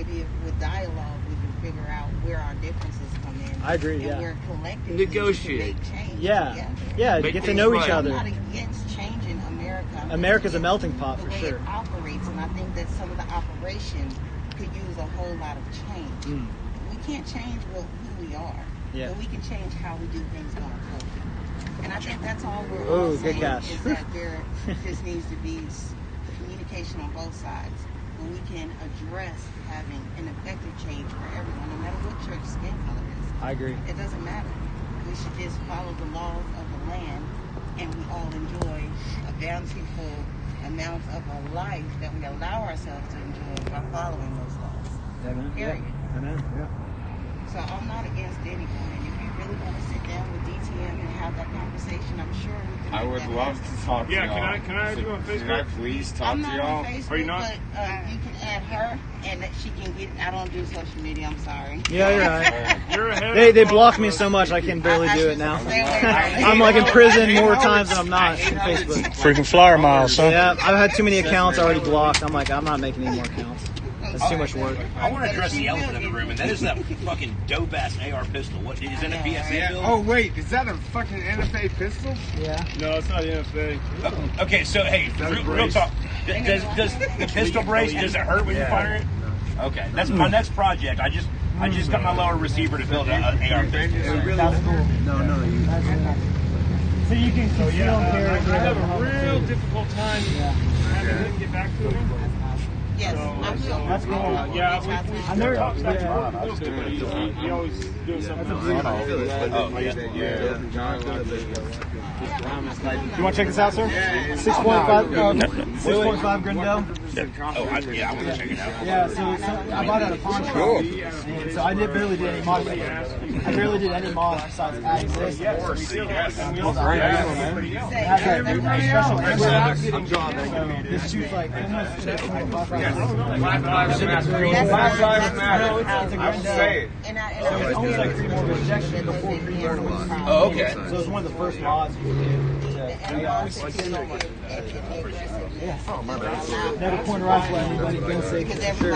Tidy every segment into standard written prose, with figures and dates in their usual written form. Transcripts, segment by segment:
maybe with dialogue we can figure out where our differences come in. I agree. And we're collectively negotiate. Make change. Yeah. Make Get to know each other. I'm not against changing America. America's a melting pot for sure. The way it operates, and I think that some of the operation could use a whole lot of change. We can't change who we are, but we can change how we do things going forward. And I think that's all we're all saying is that there just needs to be communication on both sides, and we can address having an effective change for everyone, no matter what your skin color is. I agree. It doesn't matter. We should just follow the laws of the land, and we all enjoy a bountiful amount of a life that we allow ourselves to enjoy by following those laws. Amen. Period. Amen. Yeah. So I'm not against anyone, and if you really want to sit down with DTM and have that conversation, I'm sure we can. I would love to talk to y'all. Yeah, can I do on Facebook? Can I please talk I'm to not y'all? on Facebook, Are you not? but you can add her, and that she can get. I don't do social media. I'm sorry. Yeah, you're right. You're ahead. They block me so much I can barely do it now. I'm like in prison more times than I'm not on Facebook. Freaking flyer miles, huh? Yeah, I've had too many accounts already blocked. I'm like, I'm not making any more accounts. It's too much work. I want to address the elephant in the room, and that is that fucking dope-ass AR pistol. What is in a PSA bill? Oh, wait, is that a fucking NFA pistol? Yeah. No, it's not NFA. Okay, so hey, real talk. Does the pistol brace, does it hurt when you fire it? Okay, that's my next project. I just got my lower receiver to build an AR pistol. That's cool. So you can conceal and carry. I have a real difficult time having him get back to me. Yes, I will. That's cool. Yeah, we talked about it a little bit, but he always doing something else. You want to check this out, sir? 6.5 6.5 Grindel. I want to check it out. Yeah, so I bought it at a pawn shop. And so I barely did any mod. I barely did any mod besides adding this. This shoots like almost 6.5. Black Lives Matter. I'm saying. So it's only like 3 more rejection before 3 more mods. Oh, okay. So it's one of the first mods you can do. Never point a rifle at anybody gun safe for sure.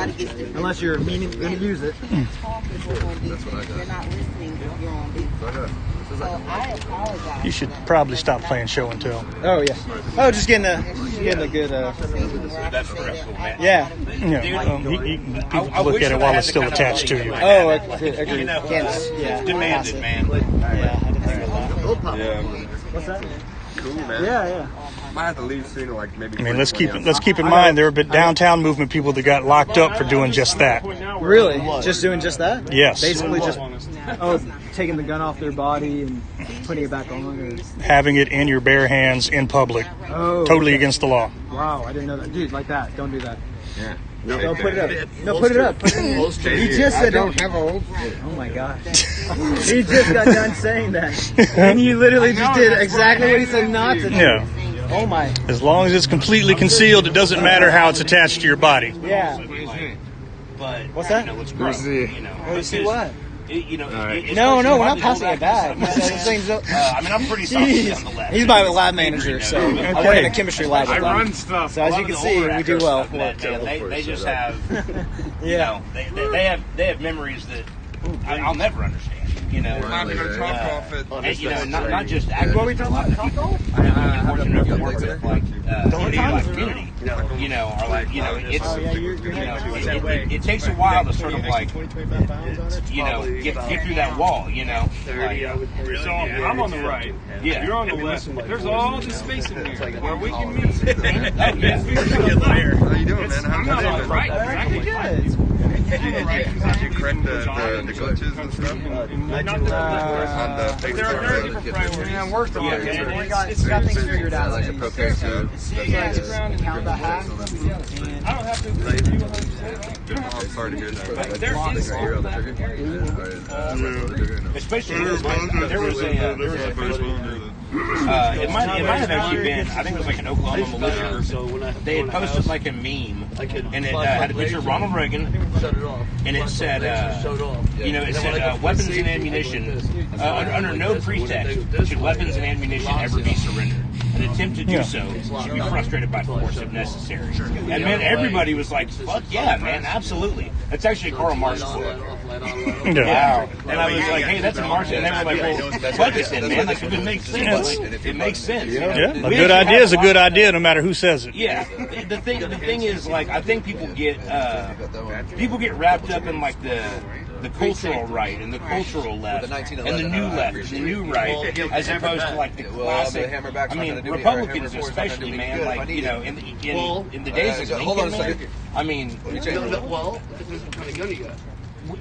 Unless you're going to use it. That's what I got. You're not listening if you're on business. So I apologize. You should probably stop playing show and tell. Oh yeah. Oh, just getting a good. That's correct, man. Yeah. You can look at it while it's still attached to you. Oh, I agree. You know, Yeah. demanded, man. Yeah, I didn't think of that. Yeah. What's that? Cool, man. Yeah. Might have to leave soon, like maybe. I mean, let's keep in mind there have been downtown movement people that got locked up for doing just that. Really? Just doing just that? Yes. Basically just taking the gun off their body and putting it back on. Or... Having it in your bare hands in public. Oh. Totally against the law. Wow, I didn't know that. Dude, like that. Don't do that. Yeah. No, put it up. No, put it up. He just said don't have a holster. Oh my gosh. He just got done saying that. And you literally just did exactly what he said not to do. Yeah. Oh my. As long as it's completely concealed, it doesn't matter how it's attached to your body. Yeah. But What's that? You know, it's gross. See what? No, we're not passing it back. I mean, I'm pretty solid on the left. He's my lab manager, so I work in a chemistry lab. I run stuff. So as you can see, we do well. They just have, you know, they have memories that I'll never understand. You know, I'm not gonna talk off it. And, you know, not just actors. What are we talking about? Talk off? I'm fortunate enough to work with like community. You know, or like it's it takes a while to sort of like get through that wall. You know, So I'm on the right. Yeah. You're on the left. There's all this space in here where we can meet. How you doing, man? I'm not on the right. Pretty good. Did you correct the glitches and stuff? Not that On the there are different priorities. Yeah, worked on it. Yeah. We got things figured out. Like a Pro 2. Count the half. I don't have to agree with you 100%. I'm sorry to hear that. There is You're on the trigger? especially there was a Facebook. It might have actually been. I think it was like an Oklahoma militia. They had posted like a meme, and it had a picture of Ronald Reagan, and it said, weapons and ammunition under no pretext should weapons and ammunition ever be surrendered. And an attempt to do so should be frustrated by force if necessary. And man, everybody was like, fuck yeah, man, absolutely. That's actually a Karl Marx quote. Wow. And I was like, hey, that's a Marx. And they were like, well, fuck it then, man. Like, it makes sense. It makes sense. Yeah, a good idea is a good idea no matter who says it. Yeah. The thing is, like, I think people get wrapped up in, like, the cultural right and the cultural left and the new left and the new right, as opposed to like the classic. I mean, Republicans especially, man. Like, you know, in the days of Lincoln, man, I mean,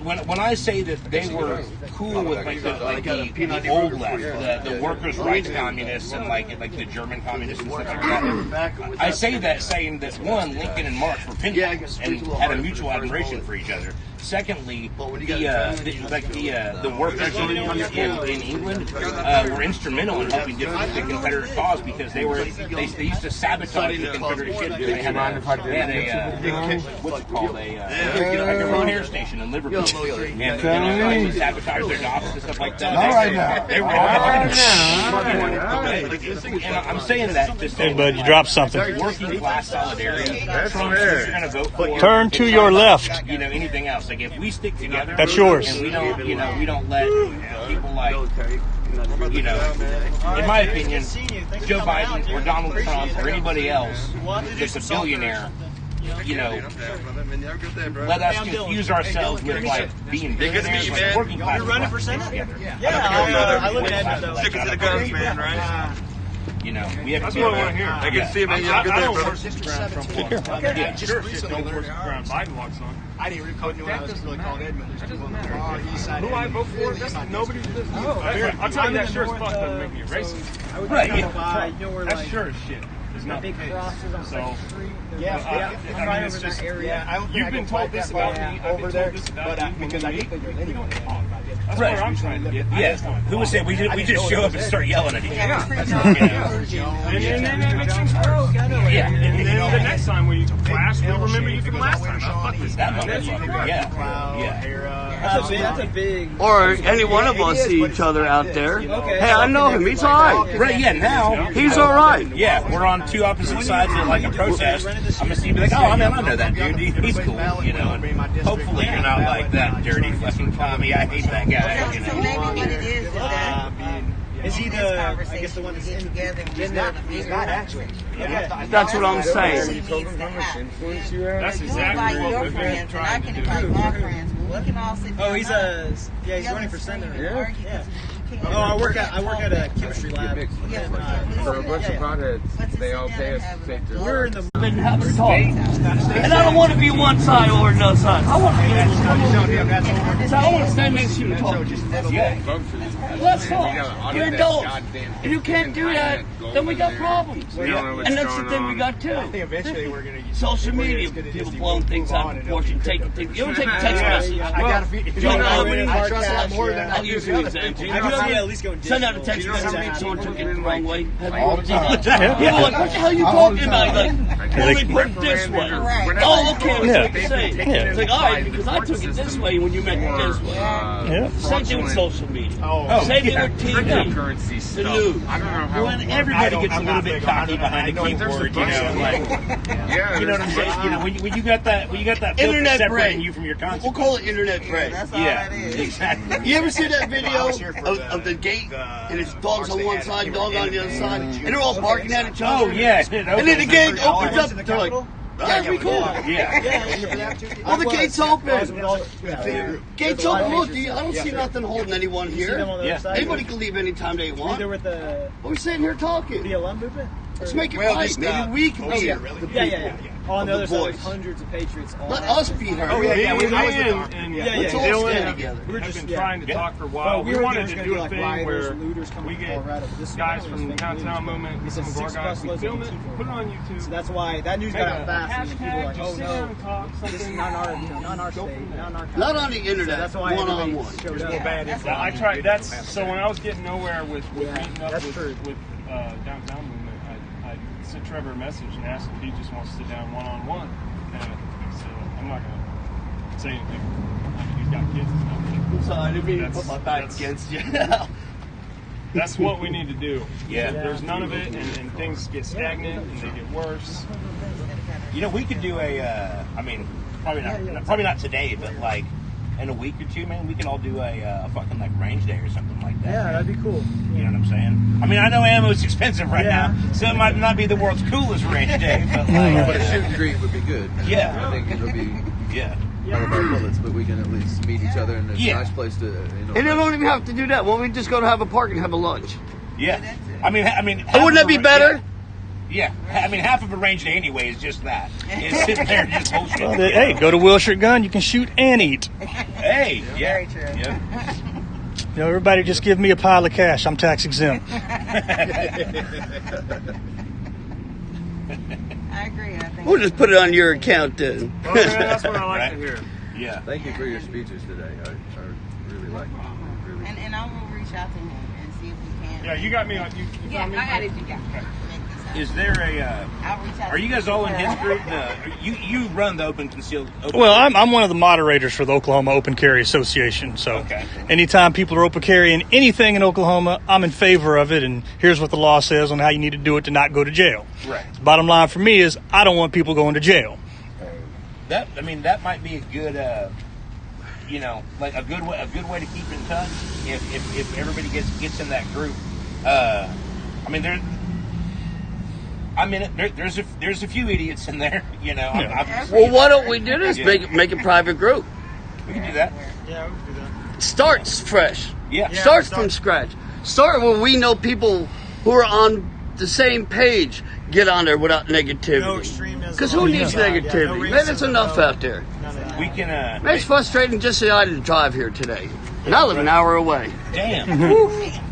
when I say that they were cool with like the old left, the workers' rights communists and like the German communists and stuff like that, I say that saying that one, Lincoln and Marx were pen pals and had a mutual admiration for each other. Secondly, the workers in England were instrumental in helping defeat the Confederate cause because they used to sabotage the Confederate ship. They had a what's it called, like a road air station in Liverpool, and they sabotage their docks and stuff like that. They were and I'm saying that to say, hey, bud, you dropped something. Working class solidarity. Trump's you're going to vote for. Turn to your left. You know, anything else? Like if we stick together, that's yours. And we don't let people like, you know, in my opinion, Joe Biden or Donald Trump or anybody else that's a billionaire, you know, let us confuse ourselves with like being billionaires, like working class. You're running for Senate? Yeah, I live in Edmonton. Stick it to the guns, man, right? You know, we have That's to what I want to hear. I can see it, man. I Good don't there, work this ground Trump walks on. Yeah, sure. Don't work the ground Biden walks on. I didn't really know I was really called Edmonton. That doesn't matter. Who I vote for, that's nobody's business. I'll tell you that sure as fuck doesn't make me a racist. Right. That's sure as shit. It's not big crosses on so, Street. I mean, it's just, you've been told this about me, over there, but because I think you're we don't talk. That's Right. where I'm trying to get. Yeah. Who would say we just show up and start yelling at each other? And then that makes things worse. Yeah. And then the next time we clash, we'll remember you from last time. Oh, fuck this. That motherfucker. Yeah. That's a big. Or any one of us see each other out there. Hey, I know him. He's all right. Right. Yeah. Now He's all right. Yeah, we're on two opposite sides of like a protest. I'm gonna see, be like, oh man, I know that dude. He's cool, you know. And hopefully you're not like that dirty fucking Tommy. I hate that guy. You So know. maybe what it is that Is he this the? I conversation guess the one that's get together and He's not actually. That's what I'm saying. That's You exactly invite what your we've been friends, and I trying can to invite do. my friends. We can all sit down. Oh, he's running for senator. Oh, I work at a chemistry lab. For a bunch of potheads, they all pay us to take their We're in the. Been having a talk. And I don't want to be one side or another side. I want to be able to I want to stand next to you and talk. vote for this. Let's talk. You're adults. And you can't do that, then we got problems. And that's the thing we got too. I think eventually we're gonna use Social media, people blowing things out of proportion, taking things. You don't take a text message. I'll use an example. Send out a text message, someone took it the wrong way. People are like, what the hell are you talking about? Like, well, they put it this way. Oh, okay, that's what they say. It's like, all right, because I took it this way when you meant it this way. Same thing with social media. Same thing with TV. Currency stuff. The news. I don't know how. When everybody gets a little bit cocky behind a keyboard, you know, like, Yeah, you know what I'm saying? You know, when you got that filter Internet separating brain. you from your We'll conscience. call it internet brain. That's all Yeah, that is. exactly. You ever see that video of the gate and it's dogs on one side, dog on the other side, and they're all barking at each other? Oh yeah, And then the gate opens up and they're like, that's pretty cool. Yeah. Well, the gate's open. Gate's open. Look, I don't see nothing holding anyone here. Anybody can leave anytime they want. Either with the We're sitting here talking. BLM movement. Let's make it right. Maybe we can be here. Yeah. On the other side, boys. there's hundreds of patriots. Let us be here. And Let's all Dylan stand together. have been trying to talk for a while. We wanted to do a thing where we get guys from the downtown movement, some of our guys, we film it, put it on YouTube. So that's why that news got out fast, and people were like, Just "Oh sit down no, and talk this is something. not our state, not our country." Not on the internet. That's why One on everybody one. showed up. I tried. That's so when I was getting nowhere with meeting up that's true. with downtown movement, I sent Trevor a message and asked if he just wants to sit down one-on-one. So I'm not gonna say anything. I mean, he's got kids and stuff. I'm sorry, I didn't mean to That's- put my back that's- against you. That's what we need to do. Yeah. There's none of it, and things get stagnant and they get worse. You know, we could do probably not today, but like in a week or two, man, we can all do a fucking like range day or something like that. Yeah, man. that'd be cool. You know what I'm saying? I mean, I know ammo's expensive right now, so it might not be the world's coolest range day, but like, but a shoot and greet would be good. Yeah. I think it'll be part of our bullets, but we can at least meet each other, and it's a nice place to. And they don't even have to do that. Well, we just go to have a park and have a lunch. Yeah. I mean, wouldn't that be better? Yeah. I mean, half of a range day anyway is just that. It's sitting there and just bullshit. Well, hey, go to Wilshire Gun. You can shoot and eat. Hey, Very true. Yeah. You know, everybody just give me a pile of cash. I'm tax exempt. I agree. I think We'll just put it on your account then. Oh, man, that's what I like to hear. Yeah. Thank you for your speeches today. I really like them. Really. And I will reach out to him and see if we can. Yeah, you got me on. You Yeah, got me. I got it. You got it. Is there a? I'll reach out. Are you guys all in his group? You run the open concealed. Well, I'm one of the moderators for the Oklahoma Open Carry Association. So anytime people are open carrying anything in Oklahoma, I'm in favor of it. And here's what the law says on how you need to do it to not go to jail. Right. The bottom line for me is I don't want people going to jail. That might be a good, like a good way to keep in touch. If everybody gets in that group, there's a few idiots in there, you know. Well, why don't we do this? Make a private group. We can do that. Yeah, we can do that. Starts fresh. Yeah. Starts from scratch. Start where we know people who are on the same page get on there without negativity. No extremism. Because who needs negativity? Man, it's enough out there. We can. Man, it's frustrating just say I had to drive here today. And I live an hour away. Damn.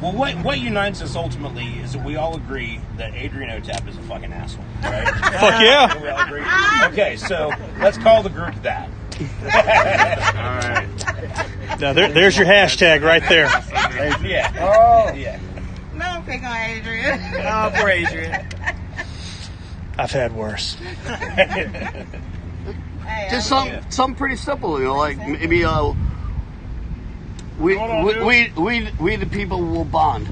Well, what unites us ultimately is that we all agree that Adrian Otap is a fucking asshole, right? Fuck yeah. We all agree. Okay, so let's call the group that. All right. Now there's your hashtag right there. Yeah. Oh. Yeah. No, pick on Adrian. Oh, poor Adrian. I've had worse. Hey, Just something pretty simple, you know, like maybe we the people will bond.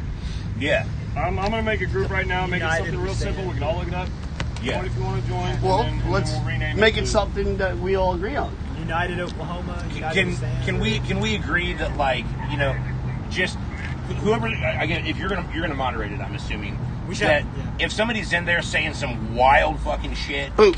Yeah. I'm gonna make a group right now. Make it something real simple. We can all look it up. Yeah. If you want to join, Well, and then let's we'll rename make it to- something that we all agree on. United Oklahoma. United Can we agree that, like, you know, just whoever, again, if you're gonna moderate it, I'm assuming We should, that yeah. if somebody's in there saying some wild fucking shit, Who?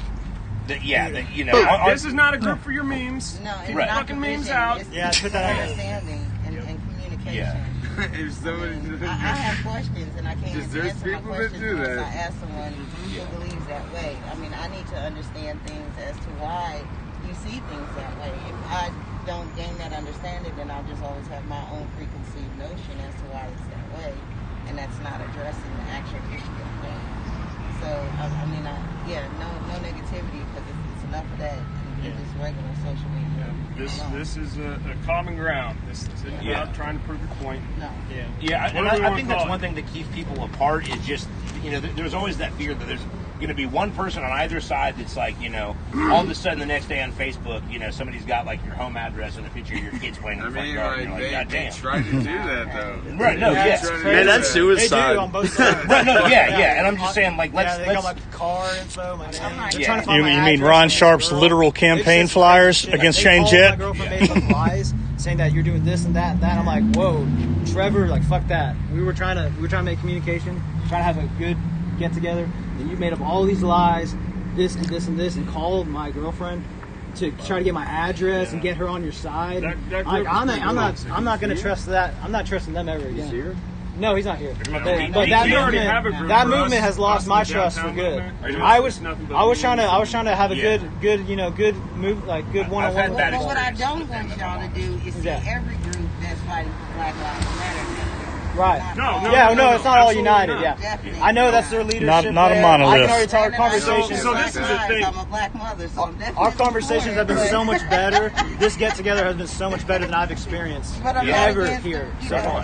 that you know, This is not a group for your memes. No, it's Right. not Fucking memes division. out. It's Yeah, put that out there. understanding and communication. Yeah. If somebody I have questions and I can't Because there's answer my people that questions do unless that. I ask someone who believes that way. I mean, I need to understand things as to why you see things that way. If I don't gain that understanding, then I'll just always have my own preconceived notion as to why it's that way, and that's not addressing the actual issue of things. So, no negativity, because it's enough of that in just regular social media. This is a common ground. This isn't about trying to prove your point. No. Yeah, and Whatever you I wanna think that's call it. one thing that keeps people apart is just, you know, there's always that fear that there's going to be one person on either side that's like, you know, all of a sudden the next day on Facebook, you know, somebody's got like your home address and a picture of your kids playing in I the front mean, yard. And like, you're like, they God damn. tried to do that, though. Right, no, yes. They tried to Man, do that's that. They suicide. do on both sides. Right, no, yeah, and I'm just saying, like, They got let's my car info, my name. They're Yeah. trying to find You my mean address Ron and Sharp's girl. literal It's campaign just flyers shit. against They Shane called Jett? My girlfriend made up lies saying that you're doing this and that and that. I'm like, whoa, Trevor, like, fuck that. We were trying to make communication, trying to have a good get together, and you made up all these lies, this and this and this, and called my girlfriend to try to get my address and get her on your side. That group Like, is I'm pretty not good. gonna trust that. I'm not trusting them ever again. here? No, he's not here. But That we already have a group movement for us, has lost us my in the trust for downtown good. movement. I was It's nothing but trying to have a Yeah. good move, like good I've one-on-one. had that But what I experience. don't want y'all to do is see Yeah. every group that's fighting for Black Lives Matter. Right. No, It's not all absolutely united. not. Yeah, Definitely I know that's not. their leadership. Not a there. monolith. I can already tell our Granted, I know conversations. So this is the black thing. lives, I'm a black mother, so I'm definitely Our conversations have been for it. so much better. This get together has been so much better than I've experienced But I'm not ever against here the- so far.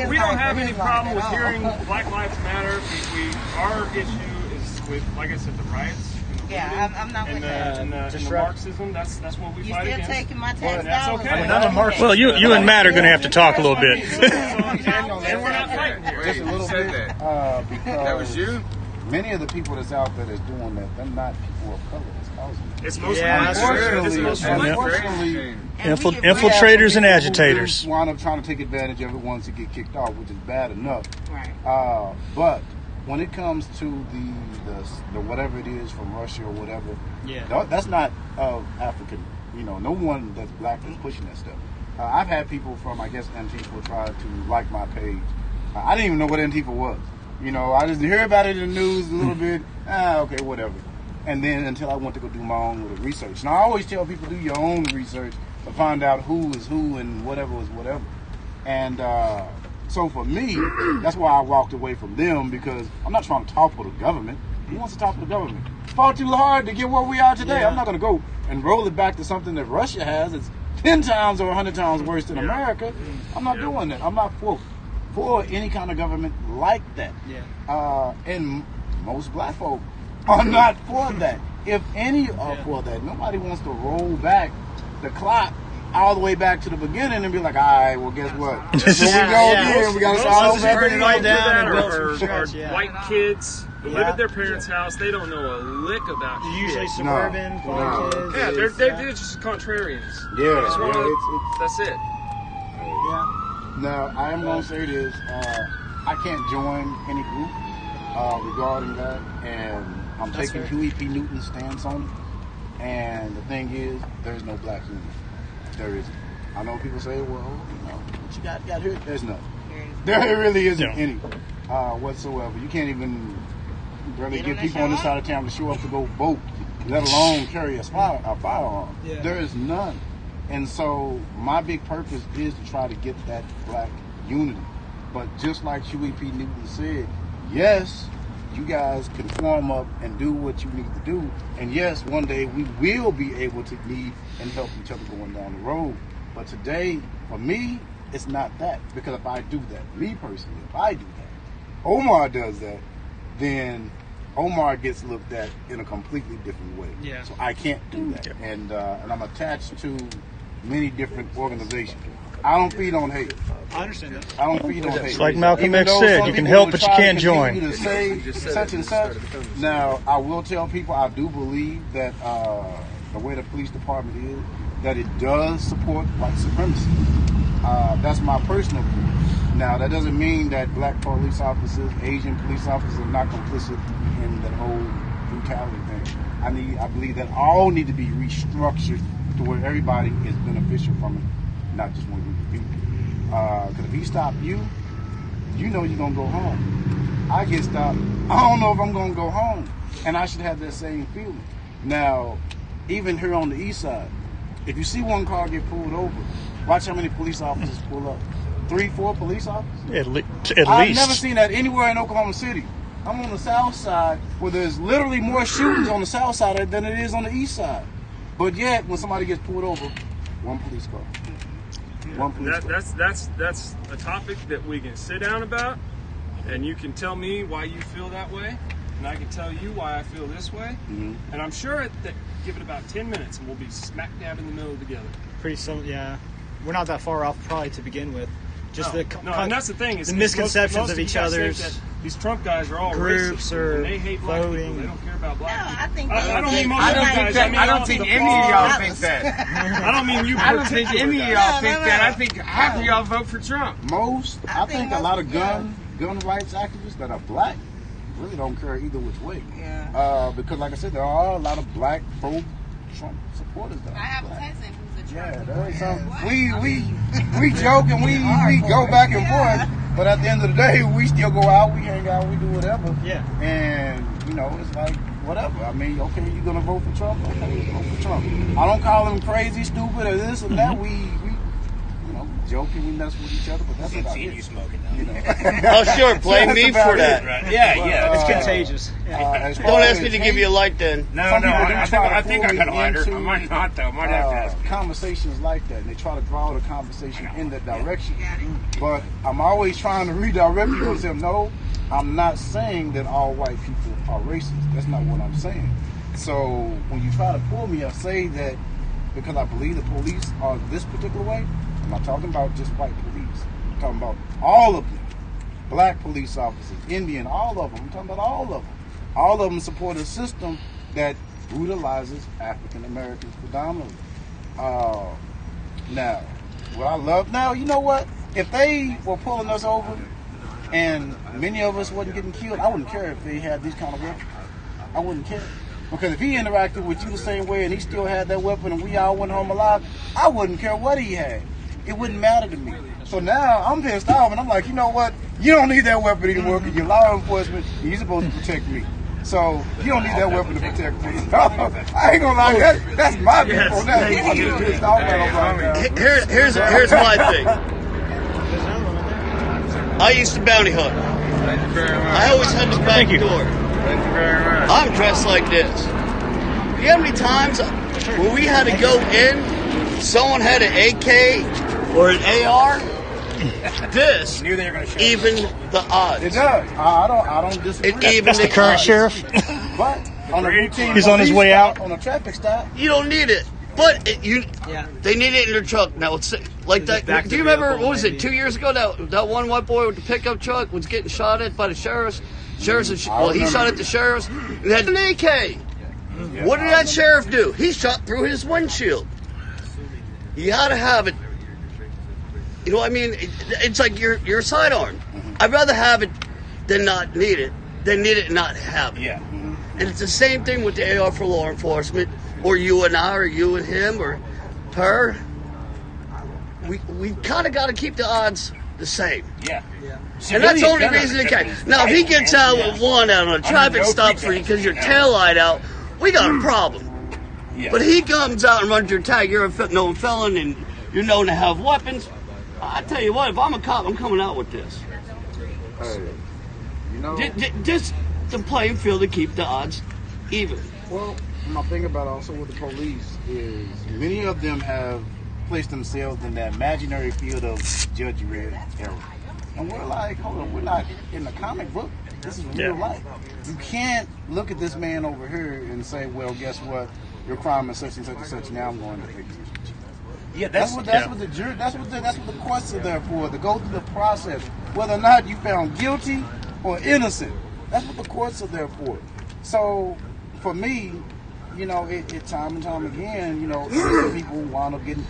We don't have any problem with at all. hearing Black Lives Matter. Our issue is with, like I said, the riots. Yeah, I'm not with that. And the Marxism, that's what we fight against. Still taking my tax That's dollars. okay. Well, you and Matt are going to have to talk a little bit. And we're not fighting here. Just a little bit. Because That was you? many of the people that's out there that's doing that, they're not people of color that's causing it. It's mostly Unfortunately, Infiltrators and agitators. Wind up trying to take advantage of it once it get kicked off, which is bad enough. Right. But when it comes to the whatever it is from Russia or whatever, that's not of African. No one that's black is pushing that stuff. I've had people from, I guess, Antifa try to like my page. I didn't even know what Antifa was. I just hear about it in the news a little bit. Okay, whatever. And then until I went to go do my own little research. Now, I always tell people, do your own research to find out who is who and whatever is whatever. And so for me, that's why I walked away from them, because I'm not trying to topple the government. Who wants to topple the government? Fought too hard to get where we are today. I'm not going to go and roll it back to something that Russia has. It's 10 times or 100 times worse than America. I'm not doing that. I'm not for any kind of government like that. And most black folk are not for that. If any are for that, nobody wants to roll back the clock all the way back to the beginning and be like, all right, well, guess what? Here we go again. We got to start over White kids who live at their parents' house. They don't know a lick about shit. Usually suburban, kids. Yeah, they're just contrarians. That's it. Now, I am going to say this. I can't join any group regarding that, and I'm taking Huey P. Newton's stance on it. And the thing is, there's no black unity. There isn't. I know people say, well, what you got here? There's none. There really isn't any whatsoever. You can't even barely get people on this side of town to show up to go vote, let alone carry a firearm. There is none. And so my big purpose is to try to get that black unity. But just like Huey P. Newton said, yes, you guys can form up and do what you need to do. And yes, one day we will be able to lead and help each other going down the road. But today, for me, it's not that. Because if I do that, me personally, if I do that, Omar does that, then Omar gets looked at in a completely different way. So I can't do that. And I'm attached to many different organizations. I don't feed on hate. I understand that. I don't feed on hate. It's like Malcolm X said, you can help, but you can't join. To say such and such. Now, I will tell people, I do believe that the way the police department is, that it does support white supremacy. That's my personal view. Now, that doesn't mean that black police officers, Asian police officers are not complicit in the whole brutality thing. I believe that all need to be restructured to where everybody is beneficial from it, not just one group of people. Because if he stop you, you know you're going to go home. I get stopped, I don't know if I'm going to go home. And I should have that same feeling. Now, even here on the east side, if you see one car get pulled over, watch how many police officers pull up. 3, 4 police officers? At least. I've never seen that anywhere in Oklahoma City. I'm on the south side where there's literally more shootings on the south side than it is on the east side. But yet, when somebody gets pulled over, one police car. That's a topic that we can sit down about, and you can tell me why you feel that way, and I can tell you why I feel this way. And I'm sure that give it about 10 minutes, and we'll be smack dab in the middle together. Pretty soon, yeah. We're not that far off, probably, to begin with. Just and that's the thing. Is the misconceptions of each other's. These Trump guys are all groups racist, or and they hate black voting. people. They don't care about black people. I think I don't mean most of you guys. I don't think any of y'all think that. I don't mean you. I don't think any of y'all think that. I think half of y'all vote for Trump. I think a lot of gun rights activists that are black really don't care either which way. Because like I said, there are a lot of black pro-Trump supporters that are black. There is some. We joke and we go back and forth, but at the end of the day, we still go out, we hang out, we do whatever. And it's like whatever. I mean, okay, you gonna vote for Trump? Okay, vote for Trump. I don't call him crazy, stupid, or this and that. We joking, we mess with each other, but that's about it. You smoking now. Oh, sure, blame me for that. Right. Yeah. It's contagious. Don't ask me to give you a light then. No, I think I got a lighter. I might not, though. I might have to ask. Conversations like that, and they try to draw the conversation in that direction. But I'm always trying to redirect people and say, no, I'm not saying that all white people are racist. That's not what I'm saying. So when you try to pull me or say that because I believe the police are this particular way, I'm not talking about just white police. I'm talking about all of them. Black police officers, Indian, all of them. I'm talking about all of them. All of them support a system that brutalizes African Americans predominantly. Now, what I love now, you know what? If they were pulling us over and many of us wasn't getting killed, I wouldn't care if they had these kind of weapons. I wouldn't care. Because if he interacted with you the same way and he still had that weapon and we all went home alive, I wouldn't care what he had. It wouldn't matter to me. So now I'm pissed off and I'm like, you know what? You don't need that weapon anymore because you're law enforcement and you're supposed to protect me. So you don't need that weapon to protect me. I ain't gonna lie, that's my beef on that. I'm just pissed off right now. Here's my thing. I used to bounty hunt. I always had the back door. Thank you very much. I'm dressed like this. You know how many times when we had to go in, someone had an AK or an AR? This even the odds. It does. I don't disagree. That's the current sheriff. But on a routine, he's on his way out on a traffic stop. You don't need it, but they need it in their truck now. It's like that. Do you remember what was it 2 years ago? That one white boy with the pickup truck was getting shot at by the sheriffs. He shot at the sheriffs and had an AK. What did that sheriff do? He shot through his windshield. You gotta have it. You know what I mean? It's like your sidearm. I'd rather have it than not need it, than need it and not have it. Yeah. And it's the same thing with the AR for law enforcement, or you and I, or you and him, or her. We kind of got to keep the odds the same. Yeah. And that's the only reason he can. Now, if he gets out with one out on a traffic stop for you because your tail light out, we got a problem. Yeah. But he comes out and runs your tag. You're a known felon and you're known to have weapons. I tell you what, if I'm a cop, I'm coming out with this. Hey, you know, just the playing field to keep the odds even. Well, my thing about also with the police is many of them have placed themselves in that imaginary field of Judge Dredd era. And we're like, hold on, we're not in the comic book. This is real life. You can't look at this man over here and say, well, guess what? Your crime is such and such and such. Now I'm going to execute you. Yeah, that's what the jury. That's what the courts are there for. To go through the process, whether or not you found guilty or innocent. That's what the courts are there for. So, for me, you know, it time and time again, you know, people wind up getting